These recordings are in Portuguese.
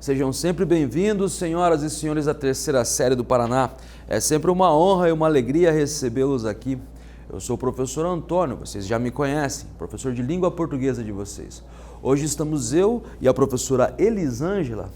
Sejam sempre bem-vindos, senhoras e senhores da terceira série do Paraná. É sempre uma honra e uma alegria recebê-los aqui. Eu sou o professor Antônio, vocês já me conhecem, professor de língua portuguesa de vocês. Hoje estamos eu e a professora Elisângela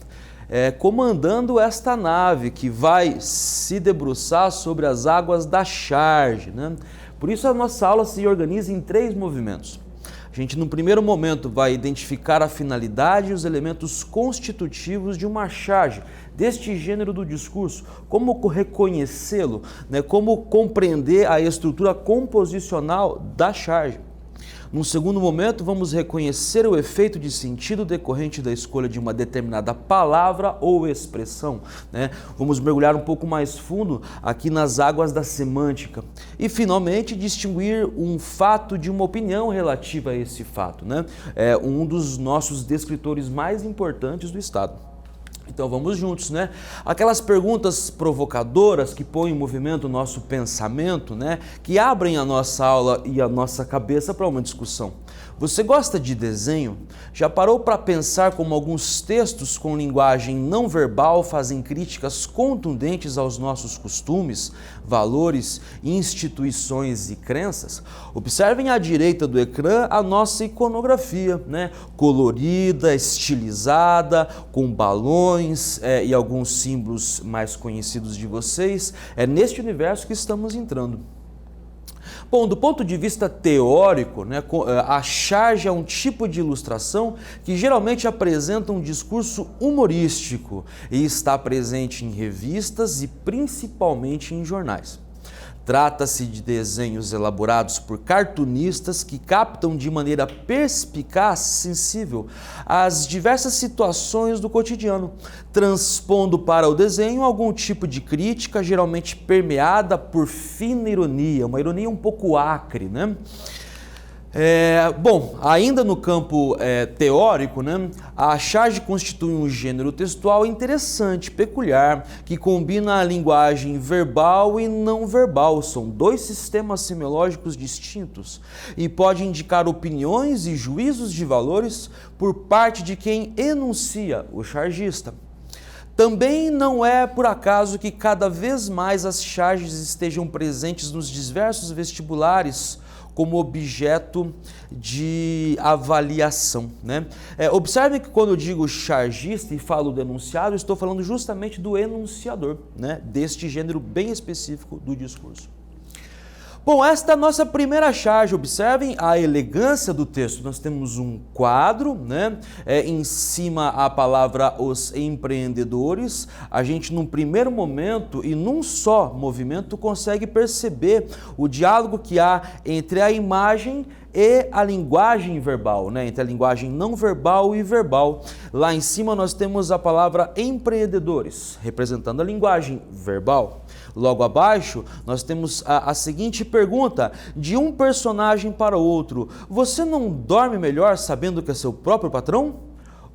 comandando esta nave que vai se debruçar sobre as águas da charge, né? Por isso a nossa aula se organiza em 3 movimentos. A gente, no primeiro momento, vai identificar a finalidade e os elementos constitutivos de uma charge, deste gênero do discurso, como reconhecê-lo, né? Como compreender a estrutura composicional da charge. Num segundo momento, vamos reconhecer o efeito de sentido decorrente da escolha de uma determinada palavra ou expressão, né? Vamos mergulhar um pouco mais fundo aqui nas águas da semântica. E, finalmente, distinguir um fato de uma opinião relativa a esse fato, né? É um dos nossos descritores mais importantes do Estado. Então vamos juntos, né? Aquelas perguntas provocadoras que põem em movimento o nosso pensamento, né? Que abrem a nossa aula e a nossa cabeça para uma discussão. Você gosta de desenho? Já parou para pensar como alguns textos com linguagem não verbal fazem críticas contundentes aos nossos costumes, valores, instituições e crenças? Observem à direita do ecrã a nossa iconografia, né? Colorida, estilizada, com balões e alguns símbolos mais conhecidos de vocês. É neste universo que estamos entrando. Bom, do ponto de vista teórico, né, a charge é um tipo de ilustração que geralmente apresenta um discurso humorístico e está presente em revistas e principalmente em jornais. Trata-se de desenhos elaborados por cartunistas que captam de maneira perspicaz, sensível, as diversas situações do cotidiano, transpondo para o desenho algum tipo de crítica, geralmente permeada por fina ironia, uma ironia um pouco acre, né? Bom, ainda no campo teórico, né, a charge constitui um gênero textual interessante, peculiar, que combina a linguagem verbal e não verbal. São 2 sistemas semiológicos distintos e pode indicar opiniões e juízos de valores por parte de quem enuncia, o chargista. Também não é por acaso que cada vez mais as charges estejam presentes nos diversos vestibulares como objeto de avaliação, né? Observe que quando eu digo chargista e falo do enunciado, estou falando justamente do enunciador, né? Deste gênero bem específico do discurso. Bom, esta é a nossa primeira charge. Observem a elegância do texto. Nós temos um quadro, né? Em cima a palavra os empreendedores. A gente, num primeiro momento e num só movimento, consegue perceber o diálogo que há entre a imagem e a linguagem verbal, né? Entre a linguagem não verbal e verbal. Lá em cima nós temos a palavra empreendedores, representando a linguagem verbal. Logo abaixo, nós temos a seguinte pergunta de um personagem para o outro: você não dorme melhor sabendo que é seu próprio patrão?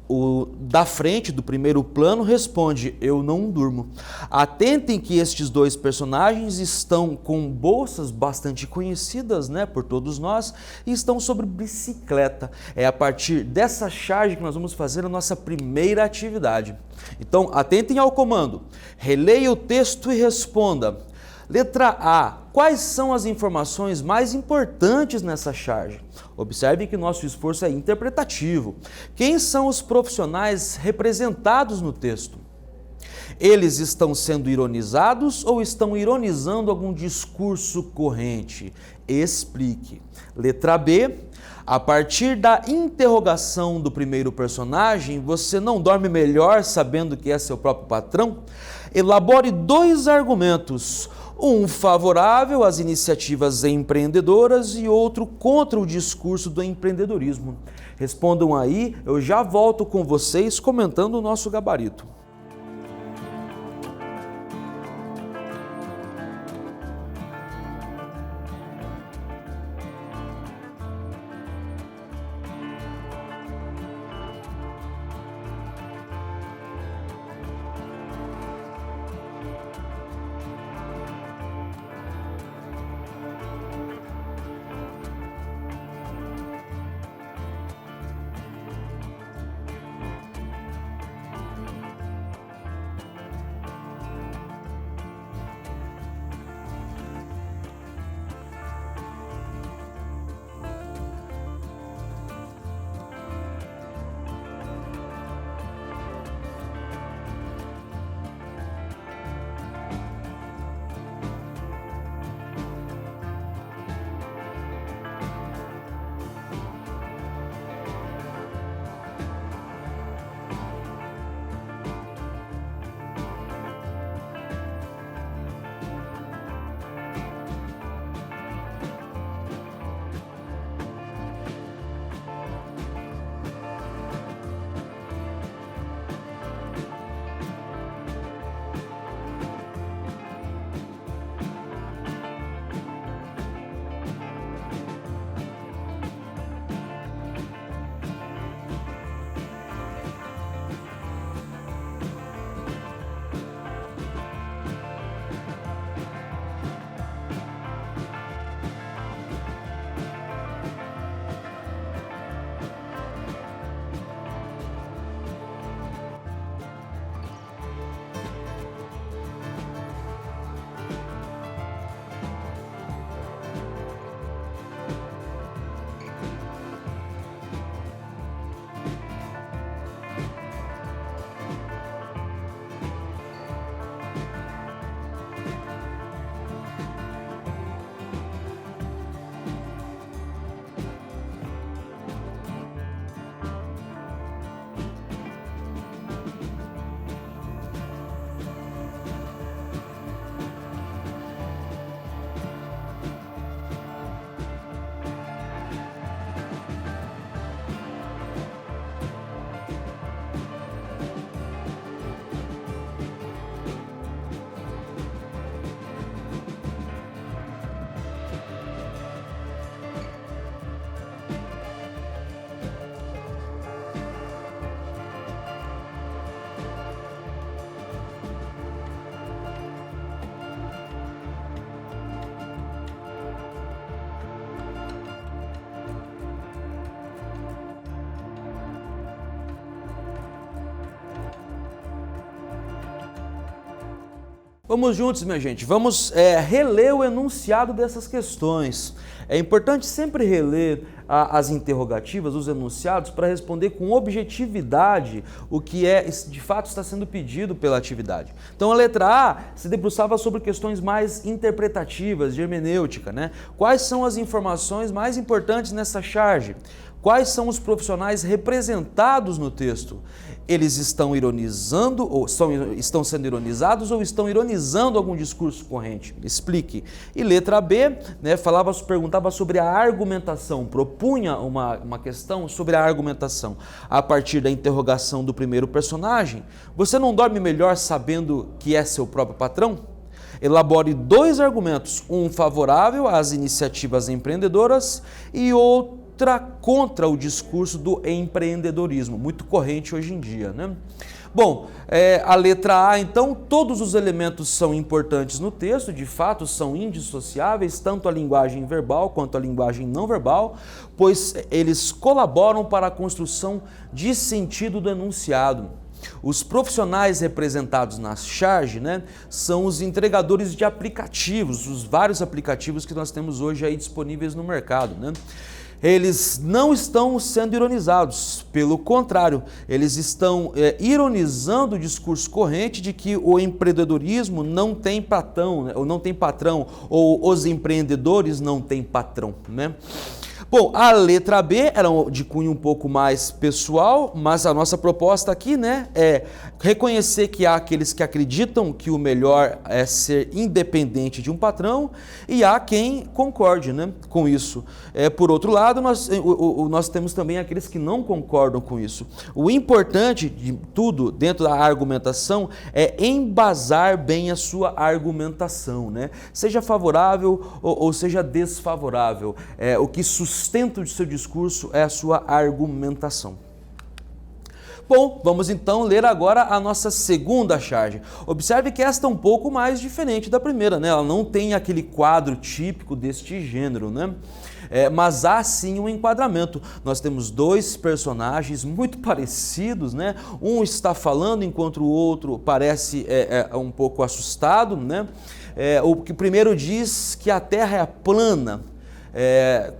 O da frente, do primeiro plano, responde: eu não durmo. Atentem que estes 2 personagens estão com bolsas bastante conhecidas, né, por todos nós, e estão sobre bicicleta. É a partir dessa charge que nós vamos fazer a nossa primeira atividade. Então, atentem ao comando. Releia o texto e responda. Letra A. Quais são as informações mais importantes nessa charge? Observe que nosso esforço é interpretativo. Quem são os profissionais representados no texto? Eles estão sendo ironizados ou estão ironizando algum discurso corrente? Explique. Letra B. A partir da interrogação do primeiro personagem, você não dorme melhor sabendo que é seu próprio patrão? Elabore 2 argumentos. Um favorável às iniciativas empreendedoras e outro contra o discurso do empreendedorismo. Respondam aí, eu já volto com vocês comentando o nosso gabarito. Vamos juntos, minha gente, vamos reler o enunciado dessas questões. É importante sempre reler as interrogativas, os enunciados, para responder com objetividade o que de fato está sendo pedido pela atividade. Então a letra A se debruçava sobre questões mais interpretativas, de hermenêutica, né? Quais são as informações mais importantes nessa charge? Quais são os profissionais representados no texto? Eles estão ironizando, ou estão sendo ironizados, ou estão ironizando algum discurso corrente? Explique. E letra B, né, perguntava sobre a argumentação, propunha uma questão sobre a argumentação. A partir da interrogação do primeiro personagem, você não dorme melhor sabendo que é seu próprio patrão? Elabore 2 argumentos, um favorável às iniciativas empreendedoras e outro contra o discurso do empreendedorismo, muito corrente hoje em dia, né? Bom, a letra A, então, todos os elementos são importantes no texto, de fato são indissociáveis, tanto a linguagem verbal quanto a linguagem não verbal, pois eles colaboram para a construção de sentido do enunciado. Os profissionais representados na charge, né, são os entregadores de aplicativos, os vários aplicativos que nós temos hoje aí disponíveis no mercado, né? Eles não estão sendo ironizados, pelo contrário, eles estão ironizando o discurso corrente de que o empreendedorismo não tem patrão, né, ou não tem patrão, ou os empreendedores não têm patrão, né? Bom, a letra B era de cunho um pouco mais pessoal, mas a nossa proposta aqui, né, é reconhecer que há aqueles que acreditam que o melhor é ser independente de um patrão e há quem concorde, né, com isso. Por outro lado, nós temos também aqueles que não concordam com isso. O importante de tudo dentro da argumentação é embasar bem a sua argumentação, né? Seja favorável ou seja desfavorável. O que sustenta o seu discurso é a sua argumentação. Bom, vamos então ler agora a nossa segunda charge. Observe que esta é um pouco mais diferente da primeira, né? Ela não tem aquele quadro típico deste gênero, né? Mas há sim um enquadramento. Nós temos 2 personagens muito parecidos, né? Um está falando enquanto o outro parece um pouco assustado, né? O que primeiro diz que a Terra é plana.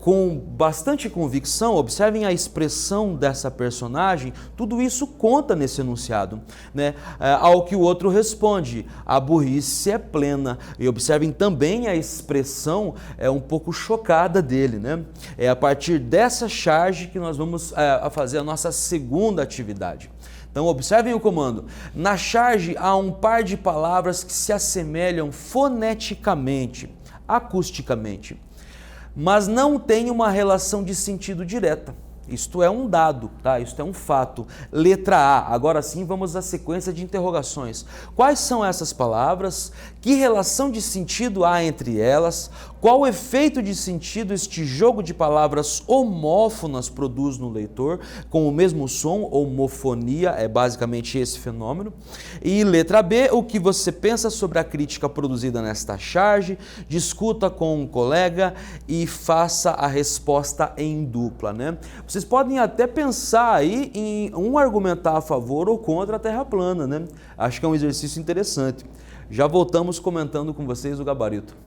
Com bastante convicção, observem a expressão dessa personagem, tudo isso conta nesse enunciado, né? Ao que o outro responde, a burrice é plena. E observem também a expressão um pouco chocada dele, né? É a partir dessa charge que nós vamos fazer a nossa segunda atividade. Então observem o comando. Na charge há um par de palavras que se assemelham foneticamente, acusticamente, mas não tem uma relação de sentido direta. Isto é um dado, tá? Isto é um fato. Letra A. Agora sim vamos à sequência de interrogações. Quais são essas palavras? Que relação de sentido há entre elas? Qual o efeito de sentido este jogo de palavras homófonas produz no leitor, com o mesmo som, homofonia, é basicamente esse fenômeno. E letra B, o que você pensa sobre a crítica produzida nesta charge? Discuta com um colega e faça a resposta em dupla, né? Vocês podem até pensar aí em um argumentar a favor ou contra a Terra plana, né? Acho que é um exercício interessante. Já voltamos comentando com vocês o gabarito.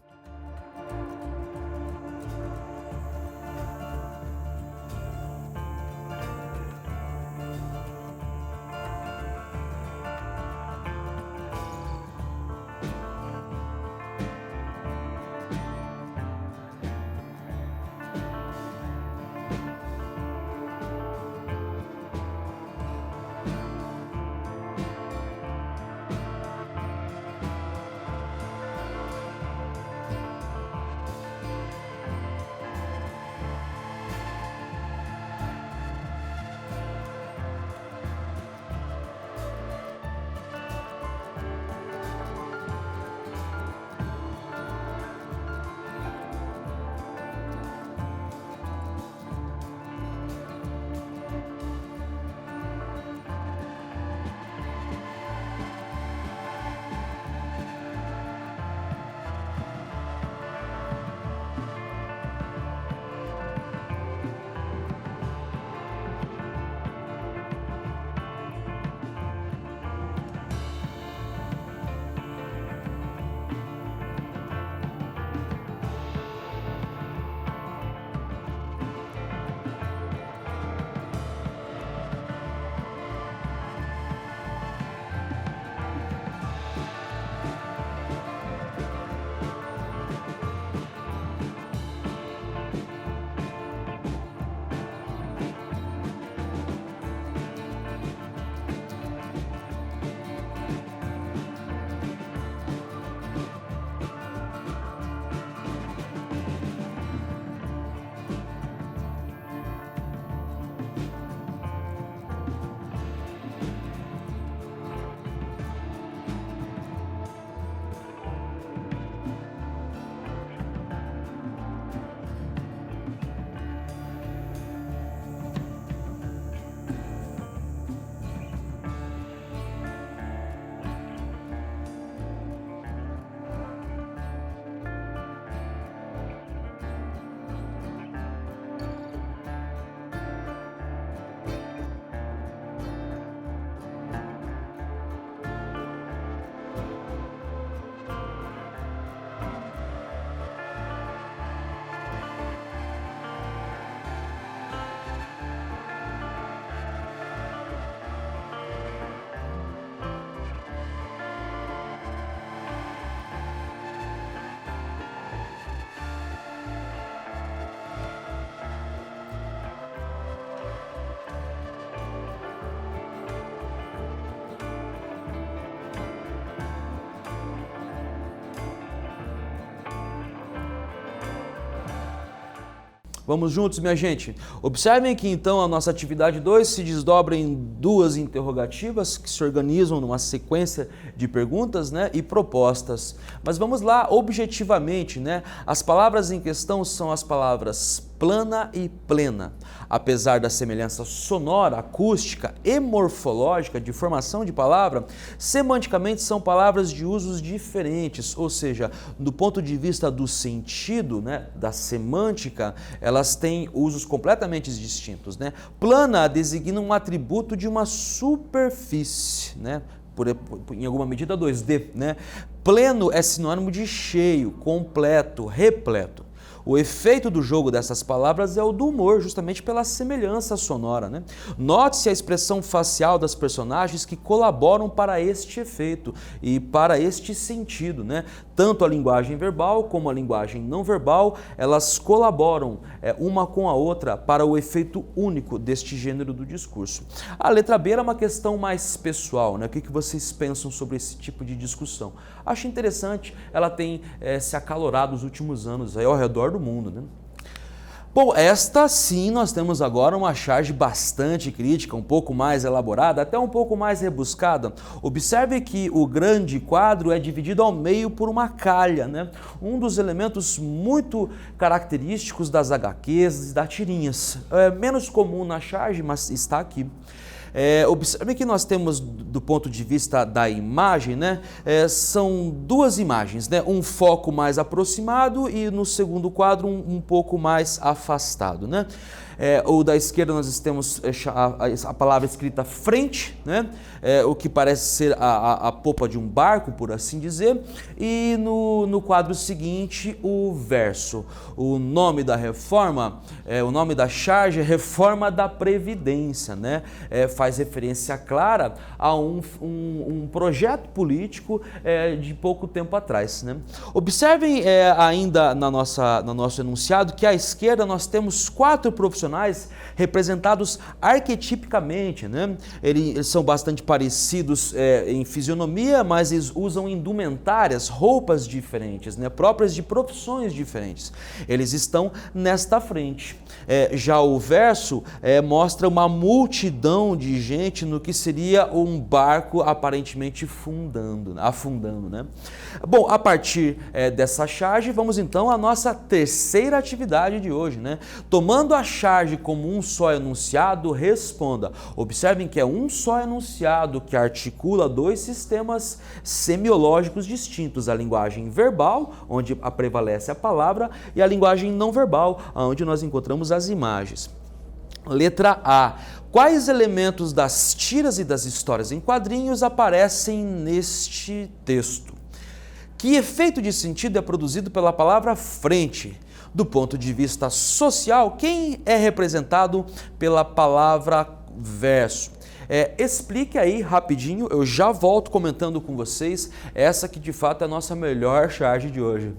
Vamos juntos, minha gente? Observem que então a nossa atividade 2 se desdobra em duas interrogativas que se organizam numa sequência de perguntas, né, e propostas. Mas vamos lá, objetivamente, né? As palavras em questão são as palavras plana e plena. Apesar da semelhança sonora, acústica e morfológica de formação de palavra, semanticamente são palavras de usos diferentes, ou seja, do ponto de vista do sentido, né, da semântica, elas têm usos completamente distintos, né? Plana designa um atributo de uma superfície, né? Em alguma medida 2D, né? Pleno é sinônimo de cheio, completo, repleto. O efeito do jogo dessas palavras é o do humor, justamente pela semelhança sonora, né? Note-se a expressão facial das personagens que colaboram para este efeito e para este sentido, né? Tanto a linguagem verbal como a linguagem não verbal, elas colaboram uma com a outra para o efeito único deste gênero do discurso. A letra B era uma questão mais pessoal, né? O que vocês pensam sobre esse tipo de discussão? Acho interessante, ela tem se acalorado nos últimos anos aí ao redor do mundo, né? Bom, esta sim nós temos agora uma charge bastante crítica, um pouco mais elaborada, até um pouco mais rebuscada. Observe que o grande quadro é dividido ao meio por uma calha, né? Um dos elementos muito característicos das HQs e das tirinhas. É menos comum na charge, mas está aqui. Observe que nós temos, do ponto de vista da imagem, né, são duas imagens, né, um foco mais aproximado e no segundo quadro um pouco mais afastado, né? O da esquerda nós temos a palavra escrita frente, né? O que parece ser a popa de um barco, por assim dizer, e no quadro seguinte o verso. O nome da reforma, o nome da charge é Reforma da Previdência, né? Faz referência clara a um projeto político de pouco tempo atrás, né? Observem ainda no nosso enunciado que à esquerda nós temos 4 profissionais representados arquetipicamente, né? Eles são bastante parecidos em fisionomia, mas eles usam indumentárias, roupas diferentes, né? Próprias de profissões diferentes. Eles estão nesta frente. Já o verso mostra uma multidão de gente no que seria um barco aparentemente afundando, né? Bom, a partir dessa charge, vamos então à nossa terceira atividade de hoje, né? Tomando a charge como um só enunciado, responda. Observem que é um só enunciado que articula 2 sistemas semiológicos distintos, a linguagem verbal, onde prevalece a palavra, e a linguagem não verbal, onde nós encontramos as imagens. Letra A. Quais elementos das tiras e das histórias em quadrinhos aparecem neste texto? Que efeito de sentido é produzido pela palavra frente? Do ponto de vista social, quem é representado pela palavra verso? Explique aí rapidinho, eu já volto comentando com vocês essa que de fato é a nossa melhor charge de hoje.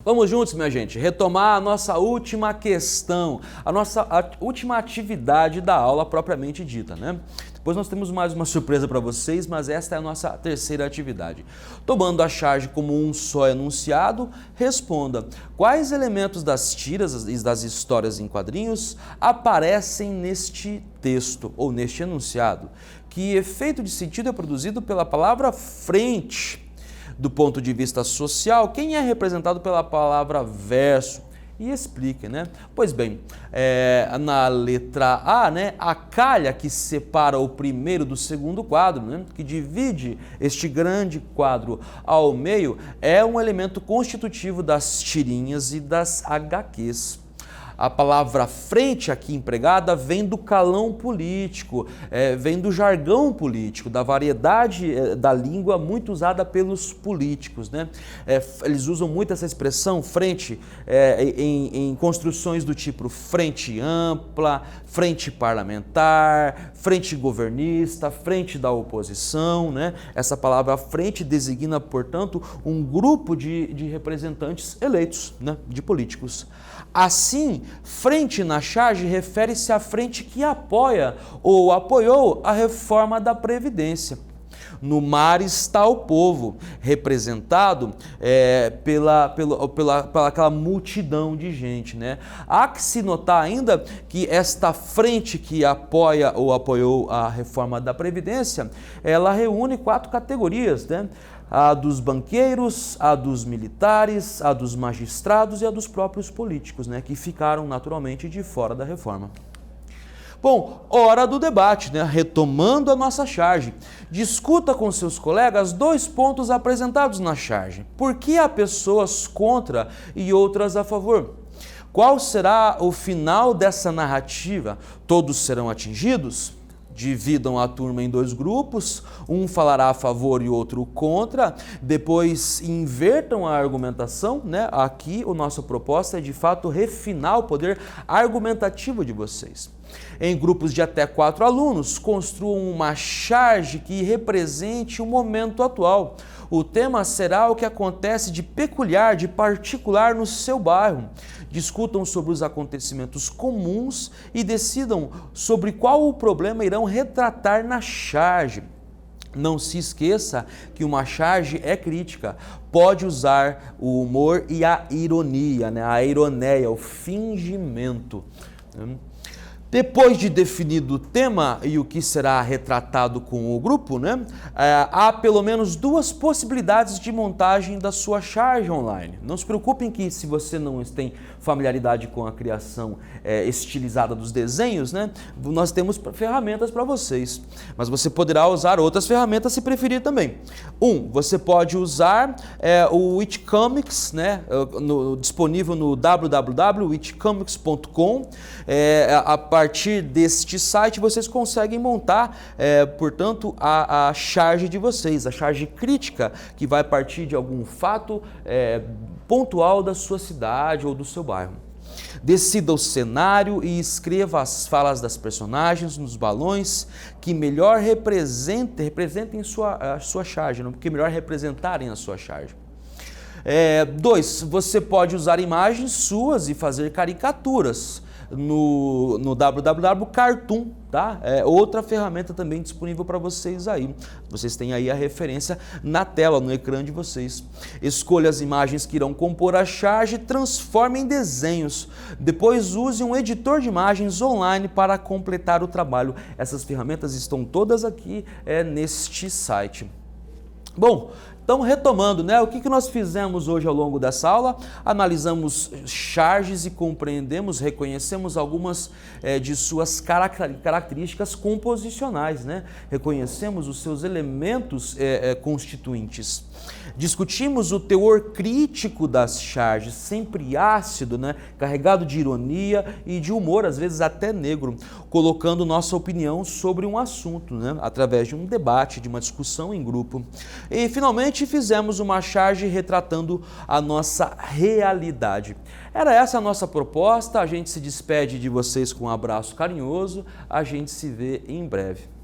Vamos juntos, minha gente, retomar a nossa última questão, a última atividade da aula propriamente dita, né? Depois nós temos mais uma surpresa para vocês, mas esta é a nossa terceira atividade. Tomando a charge como um só enunciado, responda quais elementos das tiras e das histórias em quadrinhos aparecem neste texto ou neste enunciado. Que efeito de sentido é produzido pela palavra frente? Do ponto de vista social, quem é representado pela palavra verso? E explique, né? Pois bem, na letra A, né, a calha que separa o primeiro do segundo quadro, né, que divide este grande quadro ao meio, é um elemento constitutivo das tirinhas e das HQs. A palavra frente aqui empregada vem do calão político, vem do jargão político, da variedade da língua muito usada pelos políticos, né? Eles usam muito essa expressão frente em construções do tipo frente ampla, frente parlamentar, frente governista, frente da oposição, né? Essa palavra frente designa, portanto, um grupo de representantes eleitos, né? De políticos. Assim, frente na charge refere-se à frente que apoia ou apoiou a reforma da Previdência. No mar está o povo, representado pela aquela multidão de gente, né? Há que se notar ainda que esta frente que apoia ou apoiou a reforma da Previdência, ela reúne 4 categorias, né? A dos banqueiros, a dos militares, a dos magistrados e a dos próprios políticos, né, que ficaram naturalmente de fora da reforma. Bom, hora do debate, né? Retomando a nossa charge. Discuta com seus colegas 2 pontos apresentados na charge. Por que há pessoas contra e outras a favor? Qual será o final dessa narrativa? Todos serão atingidos? Dividam a turma em 2 grupos, um falará a favor e outro contra, depois invertam a argumentação, né? Aqui a nossa proposta é de fato refinar o poder argumentativo de vocês. Em grupos de até 4 alunos, construam uma charge que represente o momento atual. O tema será o que acontece de peculiar, de particular no seu bairro. Discutam sobre os acontecimentos comuns e decidam sobre qual o problema irão retratar na charge. Não se esqueça que uma charge é crítica, pode usar o humor e a ironia, né? A ironeia, o fingimento. Depois de definido o tema e o que será retratado com o grupo, né, há pelo menos 2 possibilidades de montagem da sua charge online. Não se preocupem que se você não tem familiaridade com a criação estilizada dos desenhos, né, nós temos ferramentas para vocês. Mas você poderá usar outras ferramentas se preferir também. Você pode usar o Witchcomics, né, disponível no www.witchcomics.com. A partir deste site vocês conseguem montar, portanto, a charge de vocês, a charge crítica, que vai partir de algum fato pontual da sua cidade ou do seu bairro. Decida o cenário e escreva as falas das personagens nos balões que melhor representem a sua charge, que melhor representarem a sua charge. 2. Você pode usar imagens suas e fazer caricaturas no www.cartoon, tá? Outra ferramenta também disponível para vocês aí. Vocês têm aí a referência na tela, no ecrã de vocês. Escolha as imagens que irão compor a charge e transforme em desenhos. Depois use um editor de imagens online para completar o trabalho. Essas ferramentas estão todas aqui neste site. Bom, então retomando, né, o que nós fizemos hoje ao longo dessa aula? Analisamos charges e compreendemos, reconhecemos algumas de suas características composicionais, né? Reconhecemos os seus elementos constituintes. Discutimos o teor crítico das charges, sempre ácido, né, carregado de ironia e de humor, às vezes até negro, colocando nossa opinião sobre um assunto, né, através de um debate, de uma discussão em grupo. E, finalmente, fizemos uma charge retratando a nossa realidade. Era essa a nossa proposta, a gente se despede de vocês com um abraço carinhoso, a gente se vê em breve.